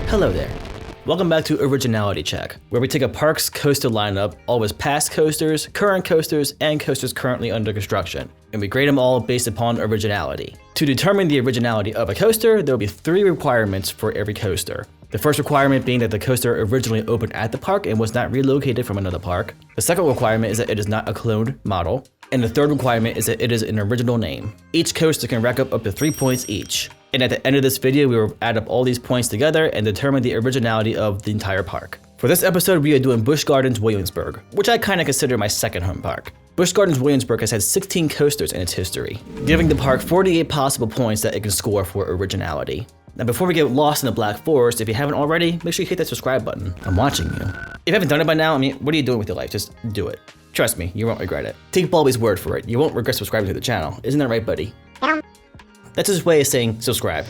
Hello there. Welcome back to Originality Check, where we take a park's coaster lineup, always past coasters, current coasters, and coasters currently under construction, and we grade them all based upon originality. To determine the originality of a coaster, there will be 3 requirements for every coaster. The first requirement being that the coaster originally opened at the park and was not relocated from another park. The second requirement is that it is not a cloned model. And the third requirement is that it is an original name. Each coaster can rack up to 3 points each. And at the end of this video, we will add up all these points together and determine the originality of the entire park. For this episode, we are doing Busch Gardens Williamsburg, which I kind of consider my second home park. Busch Gardens Williamsburg has had 16 coasters in its history, giving the park 48 possible points that it can score for originality. Now before we get lost in the Black Forest, if you haven't already, make sure you hit that subscribe button. I'm watching you. If you haven't done it by now, what are you doing with your life? Just do it. Trust me, you won't regret it. Take Balby's word for it. You won't regret subscribing to the channel. Isn't that right, buddy? That's his way of saying subscribe.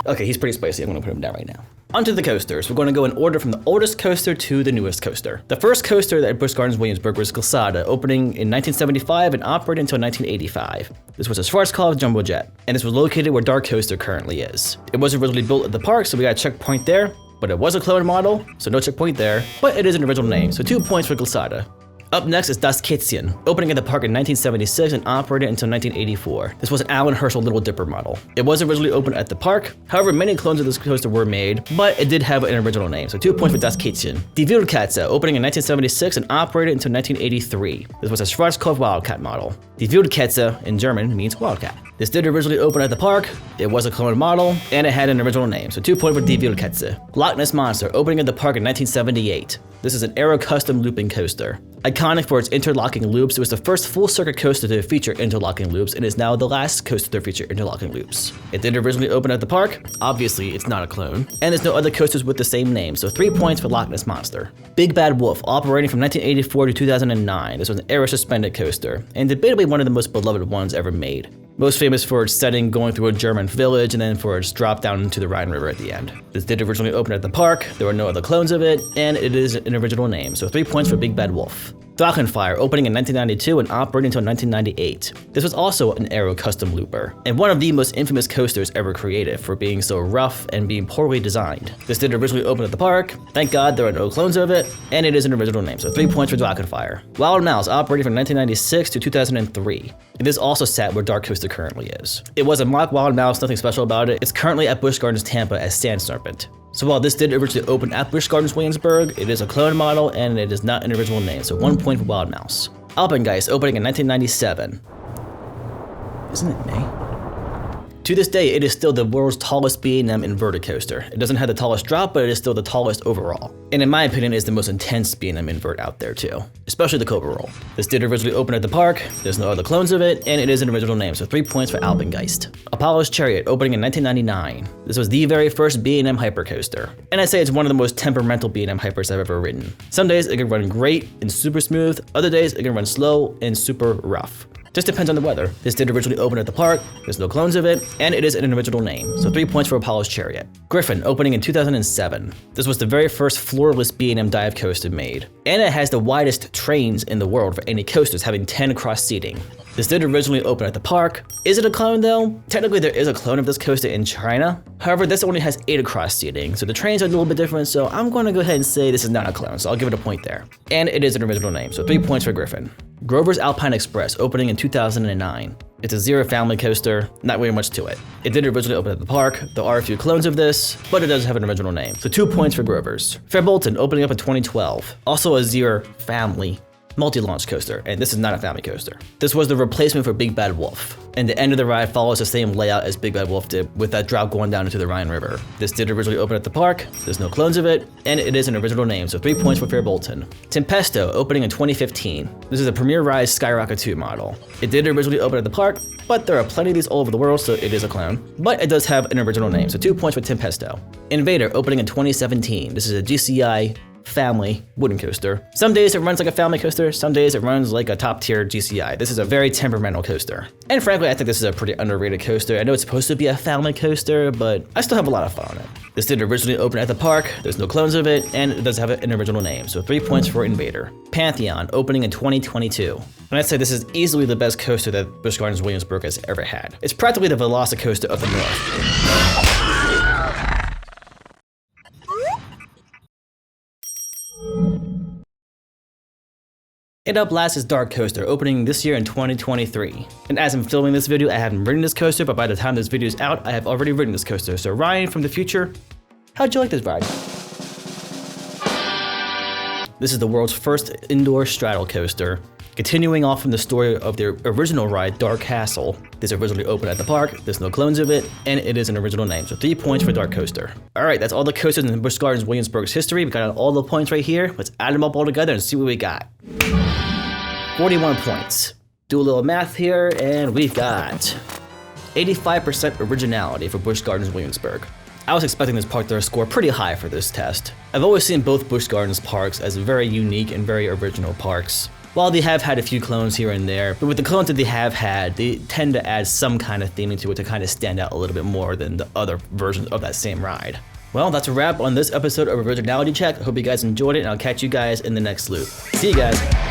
Okay, he's pretty spicy. I'm gonna put him down right now. Onto the coasters. We're gonna go in order from the oldest coaster to the newest coaster. The first coaster at Busch Gardens Williamsburg was Glissada, opening in 1975 and operated until 1985. This was a Schwarzkopf jumbo jet, and this was located where Dark Coaster currently is. It wasn't originally built at the park, so we got a checkpoint there, but it was a clone model, so no checkpoint there, but it is an original name, so 2 points for Glissada. Up next is Das Kätzchen, opening at the park in 1976 and operated until 1984. This was an Alan Herschel Little Dipper model. It was originally opened at the park, however many clones of this coaster were made, but it did have an original name, so 2 points for Das Kätzchen. Die Wildkatze, opening in 1976 and operated until 1983. This was a Schwarzkopf Wildcat model. Die Wildkatze in German means wildcat. This did originally open at the park, it was a clone model, and it had an original name, so 2 points for Die Wildkatze. Loch Ness Monster, opening at the park in 1978. This is an Aero custom looping coaster. Iconic for its interlocking loops, it was the first full circuit coaster to feature interlocking loops and is now the last coaster to feature interlocking loops. It did originally open at the park, obviously it's not a clone, and there's no other coasters with the same name, so 3 points for Loch Ness Monster. Big Bad Wolf, operating from 1984 to 2009. This was an Aero suspended coaster, and debatably one of the most beloved ones ever made. Most famous for its setting going through a German village and then for its drop down into the Rhine River at the end. This did originally open at the park, there were no other clones of it, and it is an original name, so 3 points for Big Bad Wolf. Drachenfire, opening in 1992 and operating until 1998. This was also an Aero custom looper, and one of the most infamous coasters ever created for being so rough and being poorly designed. This did originally open at the park, thank God there are no clones of it, and it is an original name, so 3 points for Drachenfire. Wild Mouse, operating from 1996 to 2003. It is also sat where Dark Coaster currently is. It was a mock Wild Mouse, nothing special about it. It's currently at Busch Gardens Tampa as Sand Serpent. So while this did originally open at Busch Gardens Williamsburg, it is a clone model and it is not an original name, so 1 point for Wild Mouse. Alpengeist, opening in 1997. Isn't it May? To this day, it is still the world's tallest B&M inverted coaster. It doesn't have the tallest drop, but it is still the tallest overall. And in my opinion, it's the most intense B&M invert out there too, especially the Cobra Roll. This did originally open at the park, there's no other clones of it, and it is an original name, so 3 points for Alpengeist. Apollo's Chariot, opening in 1999. This was the very first B&M hypercoaster, and I'd say it's one of the most temperamental B&M hypers I've ever ridden. Some days it can run great and super smooth, other days it can run slow and super rough. Just depends on the weather. This did originally open at the park, there's no clones of it, and it is an original name, so 3 points for Apollo's Chariot. Griffin, opening in 2007. This was the very first floorless B&M dive coaster made, and it has the widest trains in the world for any coasters, having 10 cross seating. This did originally open at the park. Is it a clone though? Technically there is a clone of this coaster in China. However, this only has 8 across seating, so the trains are a little bit different, so I'm gonna go ahead and say this is not a clone, so I'll give it a point there. And it is an original name, so 3 points for Griffin. Grover's Alpine Express, opening in 2009. It's a Zero family coaster, not really much to it. It did originally open at the park, there are a few clones of this, but it does have an original name, so 2 points for Grover's. Fairbolton, opening up in 2012. Also a Zero family multi-launch coaster, and this is not a family coaster. This was the replacement for Big Bad Wolf, and the end of the ride follows the same layout as Big Bad Wolf did, with that drop going down into the Rhine River. This did originally open at the park, there's no clones of it, and it is an original name, so 3 points for Fairbolton. Tempesto, opening in 2015. This is a Premier Rise Skyrocket 2 model. It did originally open at the park, but there are plenty of these all over the world, so it is a clone. But it does have an original name, so 2 points for Tempesto. Invader, opening in 2017. This is a GCI family wooden coaster. Some days it runs like a family coaster, some days it runs like a top tier GCI. This is a very temperamental coaster. And frankly, I think this is a pretty underrated coaster. I know it's supposed to be a family coaster, but I still have a lot of fun on it. This did originally open at the park, there's no clones of it, and it does have an original name, so 3 points for Invader. Pantheon, opening in 2022. And I'd say this is easily the best coaster that Busch Gardens Williamsburg has ever had. It's practically the Velocicoaster of the North. And up last is Dark Coaster, opening this year in 2023. And as I'm filming this video, I haven't ridden this coaster, but by the time this video is out, I have already ridden this coaster. So Ryan from the future, how'd you like this ride? This is the world's first indoor straddle coaster. Continuing off from the story of their original ride, Dark Castle. This originally opened at the park, there's no clones of it, and it is an original name, so 3 points for Dark Coaster. Alright, that's all the coasters in Busch Gardens Williamsburg's history. We got all the points right here. Let's add them up all together and see what we got. 41 points. Do a little math here, and we've got 85% originality for Busch Gardens Williamsburg. I was expecting this park to score pretty high for this test. I've always seen both Busch Gardens parks as very unique and very original parks. While they have had a few clones here and there, but with the clones that they have had, they tend to add some kind of theming to it to kind of stand out a little bit more than the other versions of that same ride. Well, that's a wrap on this episode of Originality Check. I hope you guys enjoyed it, and I'll catch you guys in the next loop. See you guys.